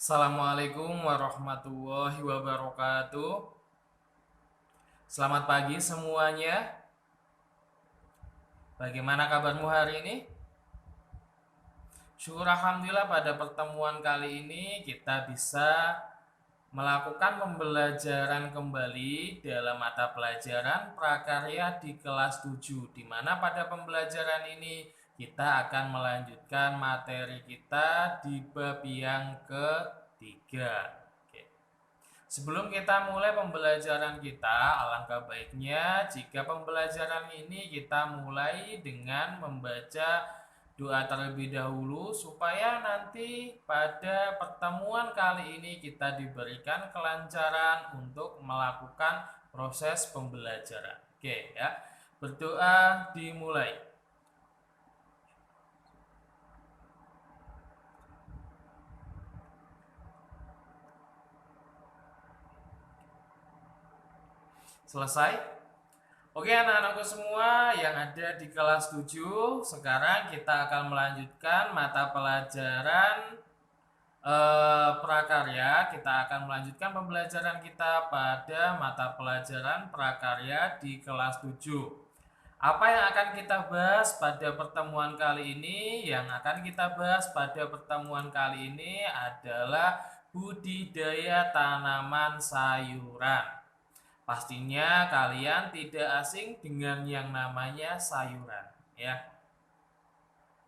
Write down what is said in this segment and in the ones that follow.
Assalamualaikum warahmatullahi wabarakatuh. Selamat pagi semuanya. Bagaimana kabarmu hari ini? Syukur alhamdulillah pada pertemuan kali ini kita bisa melakukan pembelajaran kembali dalam mata pelajaran prakarya di kelas 7, di mana pada pembelajaran ini kita akan melanjutkan materi kita di bab yang ketiga. Sebelum kita mulai pembelajaran kita, alangkah baiknya jika pembelajaran ini kita mulai dengan membaca doa terlebih dahulu supaya nanti pada pertemuan kali ini kita diberikan kelancaran untuk melakukan proses pembelajaran. Oke ya, berdoa dimulai. Selesai? Oke anak-anakku semua yang ada di kelas 7, sekarang kita akan melanjutkan mata pelajaran prakarya. Kita akan melanjutkan pembelajaran kita pada mata pelajaran prakarya di kelas 7. Apa yang akan kita bahas pada pertemuan kali ini? Yang akan kita bahas pada pertemuan kali ini adalah budidaya tanaman sayuran. Pastinya kalian tidak asing dengan yang namanya sayuran, ya.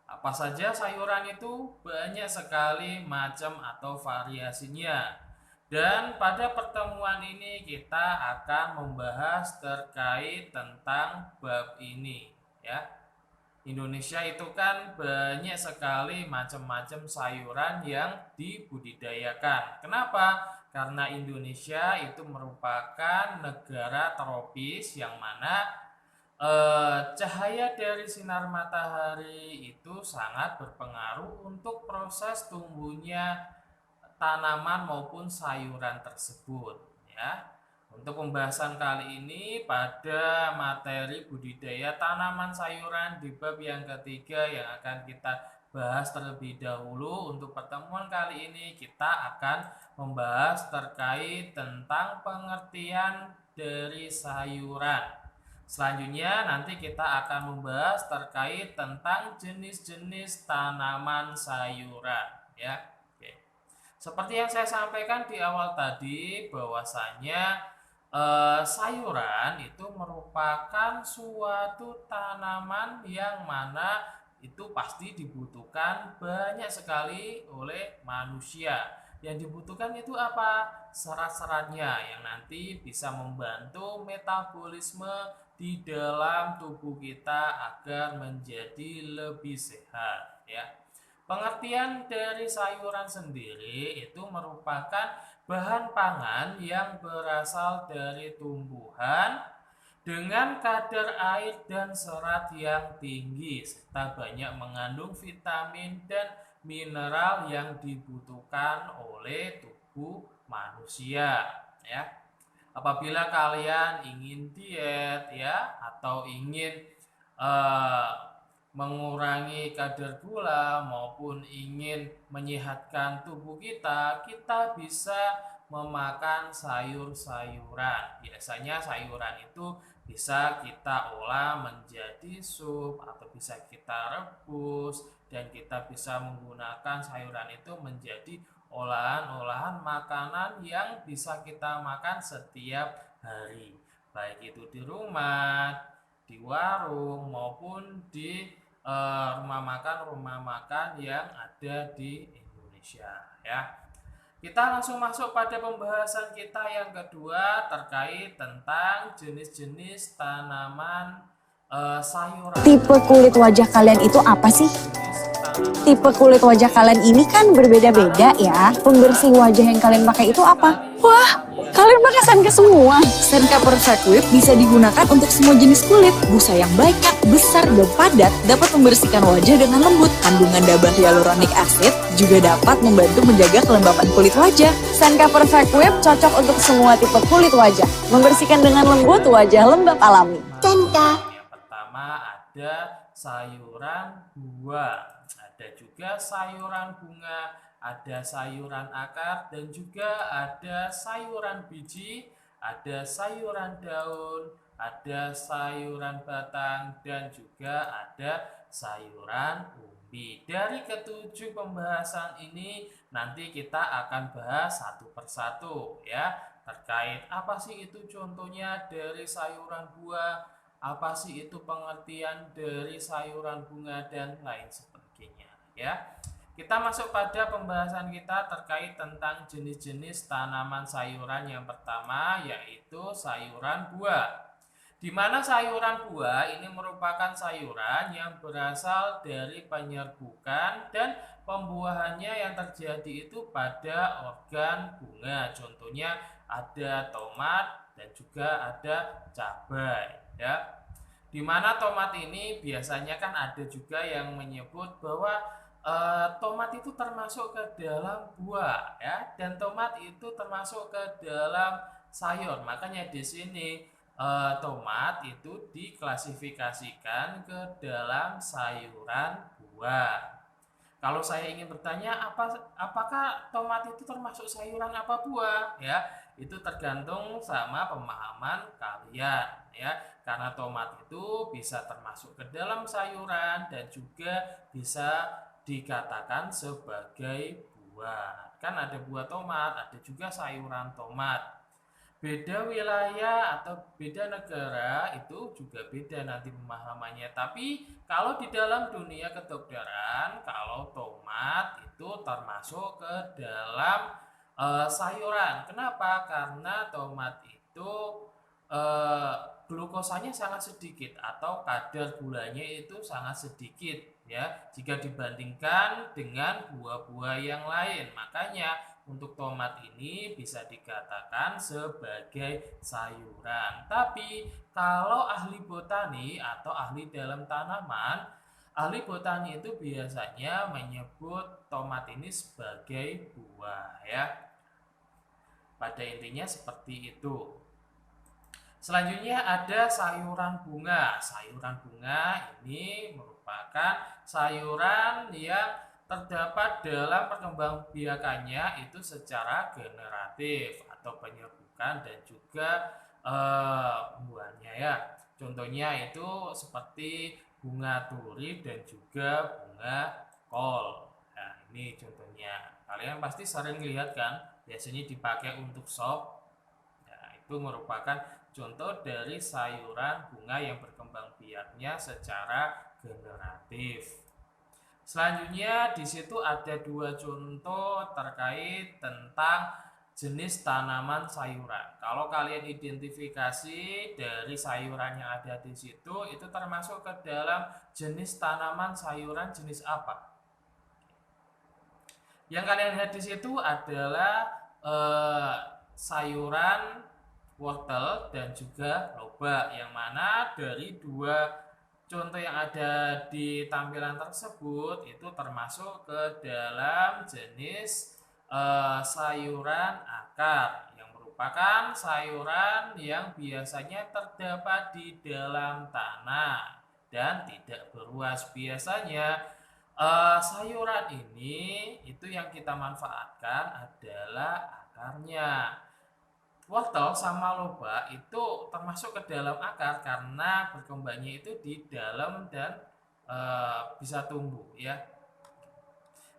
Apa saja sayuran itu? Banyak sekali macam atau variasinya. Dan pada pertemuan ini kita akan membahas terkait tentang bab ini, ya. Indonesia itu kan banyak sekali macam-macam sayuran yang dibudidayakan. Kenapa? Karena Indonesia itu merupakan negara tropis yang mana cahaya dari sinar matahari itu sangat berpengaruh untuk proses tumbuhnya tanaman maupun sayuran tersebut, ya. Untuk pembahasan kali ini pada materi budidaya tanaman sayuran di bab yang ketiga yang akan kita bahas terlebih dahulu. Untuk pertemuan kali ini kita akan membahas terkait tentang pengertian dari sayuran. Selanjutnya nanti kita akan membahas terkait tentang jenis-jenis tanaman sayuran, ya. Oke. Seperti yang saya sampaikan di awal tadi bahwasanya sayuran itu merupakan suatu tanaman yang mana itu pasti dibutuhkan banyak sekali oleh manusia. Yang dibutuhkan itu apa? Serat-seratnya yang nanti bisa membantu metabolisme di dalam tubuh kita agar menjadi lebih sehat, ya. Pengertian dari sayuran sendiri itu merupakan bahan pangan yang berasal dari tumbuhan dengan kadar air dan serat yang tinggi serta banyak mengandung vitamin dan mineral yang dibutuhkan oleh tubuh manusia, ya. Apabila kalian ingin diet, ya, atau ingin mengurangi kadar gula maupun ingin menyehatkan tubuh kita, kita bisa memakan sayur-sayuran. Biasanya sayuran itu bisa kita olah menjadi sup atau bisa kita rebus, dan kita bisa menggunakan sayuran itu menjadi olahan-olahan makanan yang bisa kita makan setiap hari, baik itu di rumah, di warung maupun di rumah makan yang ada di Indonesia, ya. Kita langsung masuk pada pembahasan kita yang kedua terkait tentang jenis-jenis tanaman sayuran. Tipe kulit wajah kalian itu apa sih? Tipe kulit wajah kalian ini kan berbeda-beda ya. Pembersih wajah yang kalian pakai itu apa? Wah, kalian pakai Sanka semua. Sanka Perfect Whip bisa digunakan untuk semua jenis kulit. Busa yang banyak, besar, dan padat dapat membersihkan wajah dengan lembut. Kandungan double hyaluronic acid juga dapat membantu menjaga kelembapan kulit wajah. Sanka Perfect Whip cocok untuk semua tipe kulit wajah. Membersihkan dengan lembut wajah lembab alami. Sanka. Yang pertama ada sayuran buah. Ada juga sayuran bunga, ada sayuran akar, dan juga ada sayuran biji, ada sayuran daun, ada sayuran batang, dan juga ada sayuran umbi. Dari ketujuh pembahasan ini nanti kita akan bahas satu persatu ya, terkait apa sih itu contohnya dari sayuran buah, apa sih itu pengertian dari sayuran bunga, dan lain sebagainya ya. Kita masuk pada pembahasan kita terkait tentang jenis-jenis tanaman sayuran. Yang pertama yaitu sayuran buah. Di mana sayuran buah ini merupakan sayuran yang berasal dari penyerbukan dan pembuahannya yang terjadi itu pada organ bunga. Contohnya ada tomat dan juga ada cabai ya. Di mana tomat ini biasanya kan ada juga yang menyebut bahwa tomat itu termasuk ke dalam buah ya, dan tomat itu termasuk ke dalam sayur. Makanya di sini tomat itu diklasifikasikan ke dalam sayuran buah. Kalau saya ingin bertanya apakah tomat itu termasuk sayuran apa buah ya, itu tergantung sama pemahaman kalian ya. Karena tomat itu bisa termasuk ke dalam sayuran dan juga bisa dikatakan sebagai buah. Kan ada buah tomat, ada juga sayuran tomat. Beda wilayah atau beda negara itu juga beda nanti pemahamannya. Tapi kalau di dalam dunia kedokteran, kalau tomat itu termasuk ke dalam sayuran. Kenapa? Karena tomat itu eh, glukosanya sangat sedikit atau kadar gulanya itu sangat sedikit ya jika dibandingkan dengan buah-buah yang lain. Makanya untuk tomat ini bisa dikatakan sebagai sayuran. Tapi kalau ahli botani atau ahli dalam tanaman, ahli botani itu biasanya menyebut tomat ini sebagai buah ya. Pada intinya seperti itu. Selanjutnya ada sayuran bunga. Sayuran bunga ini merupakan sayuran yang terdapat dalam perkembangbiakannya itu secara generatif atau penyerbukan dan juga buahnya ya. Contohnya itu seperti bunga turi dan juga bunga kol. Nah, ini contohnya. Kalian pasti sering lihat kan, biasanya dipakai untuk sop. Nah, itu merupakan contoh dari sayuran bunga yang berkembang biaknya secara generatif. Selanjutnya di situ ada dua contoh terkait tentang jenis tanaman sayuran. Kalau kalian identifikasi dari sayuran yang ada di situ, itu termasuk ke dalam jenis tanaman sayuran jenis apa? Yang kalian lihat di situ adalah sayuran wortel dan juga lobak, yang mana dari dua contoh yang ada di tampilan tersebut itu termasuk ke dalam jenis sayuran akar, yang merupakan sayuran yang biasanya terdapat di dalam tanah dan tidak beruas. Biasanya sayuran ini itu yang kita manfaatkan adalah akarnya. Wortel sama lobak itu termasuk ke dalam akar karena berkembangnya itu di dalam dan bisa tumbuh ya.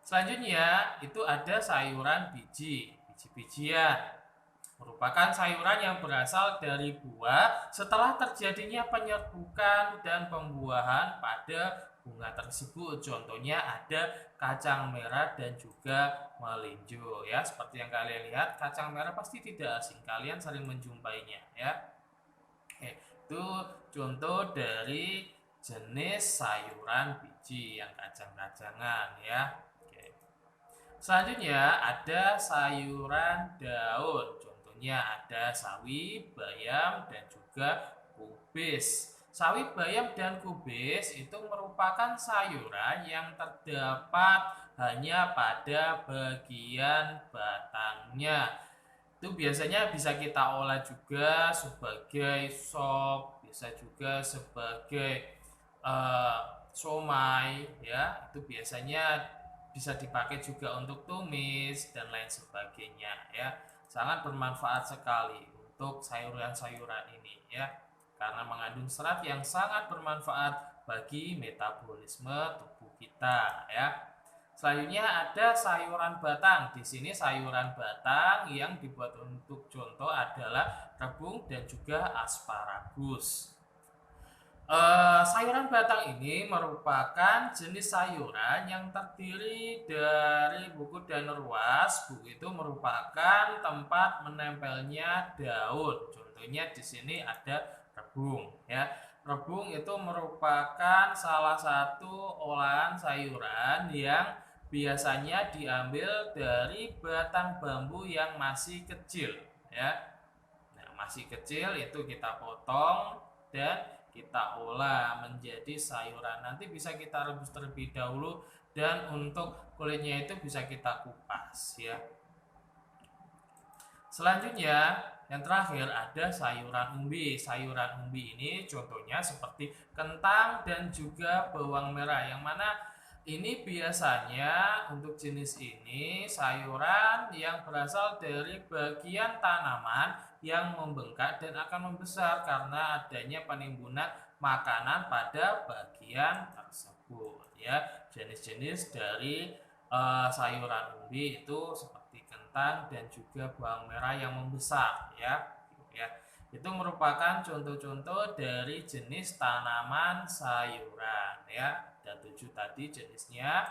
Selanjutnya itu ada sayuran biji, biji-bijian. Merupakan sayuran yang berasal dari buah setelah terjadinya penyerbukan dan pembuahan pada bunga tersebut. Contohnya ada kacang merah dan juga melinjo ya. Seperti yang kalian lihat, kacang merah pasti tidak asing, kalian sering menjumpainya ya. Oke, itu contoh dari jenis sayuran biji yang kacang-kacangan ya. Oke. Selanjutnya ada sayuran daun. Contohnya ada sawi, bayam, dan juga kubis. Sawi, bayam, dan kubis itu merupakan sayuran yang terdapat hanya pada bagian batangnya. Itu biasanya bisa kita olah juga sebagai sop, bisa juga sebagai somai ya. Itu biasanya bisa dipakai juga untuk tumis dan lain sebagainya ya. Sangat bermanfaat sekali untuk sayuran-sayuran ini ya, karena mengandung serat yang sangat bermanfaat bagi metabolisme tubuh kita ya. Selanjutnya ada sayuran batang. Di sini sayuran batang yang dibuat untuk contoh adalah rebung dan juga asparagus. Sayuran batang ini merupakan jenis sayuran yang terdiri dari buku dan ruas. Buku itu merupakan tempat menempelnya daun. Contohnya di sini ada rebung ya. Rebung itu merupakan salah satu olahan sayuran yang biasanya diambil dari batang bambu yang masih kecil ya. Nah, masih kecil itu kita potong dan kita olah menjadi sayuran. Nanti bisa kita rebus terlebih dahulu dan untuk kulitnya itu bisa kita kupas ya. Selanjutnya yang terakhir ada sayuran umbi. Sayuran umbi ini contohnya seperti kentang dan juga bawang merah, yang mana ini biasanya untuk jenis ini sayuran yang berasal dari bagian tanaman yang membengkak dan akan membesar karena adanya penimbunan makanan pada bagian tersebut ya. Jenis-jenis dari sayuran umbi itu seperti kentang dan juga bawang merah yang membesar ya. Itu merupakan contoh-contoh dari jenis tanaman sayuran ya. Ada 7 tadi jenisnya.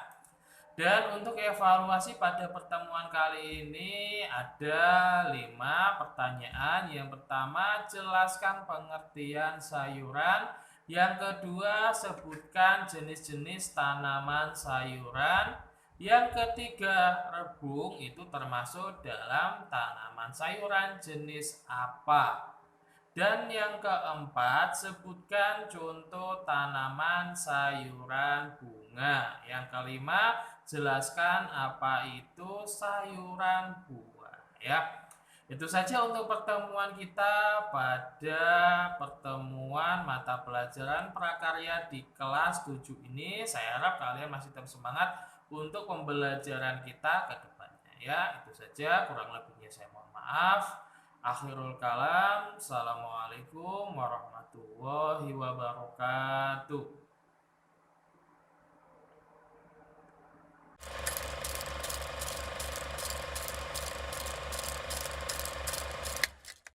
Dan untuk evaluasi pada pertemuan kali ini ada 5 pertanyaan. Yang pertama, jelaskan pengertian sayuran. Yang kedua, sebutkan jenis-jenis tanaman sayuran. Yang ketiga, rebung itu termasuk dalam tanaman sayuran jenis apa? Dan yang keempat, sebutkan contoh tanaman sayuran bunga. Yang kelima, jelaskan apa itu sayuran buah ya. Itu saja untuk pertemuan kita pada pertemuan mata pelajaran prakarya di kelas 7 ini. Saya harap kalian masih tetap semangat untuk pembelajaran kita ke depannya ya. Itu saja, kurang lebihnya saya mohon maaf. Akhirul kalam, assalamualaikum warahmatullahi wabarakatuh.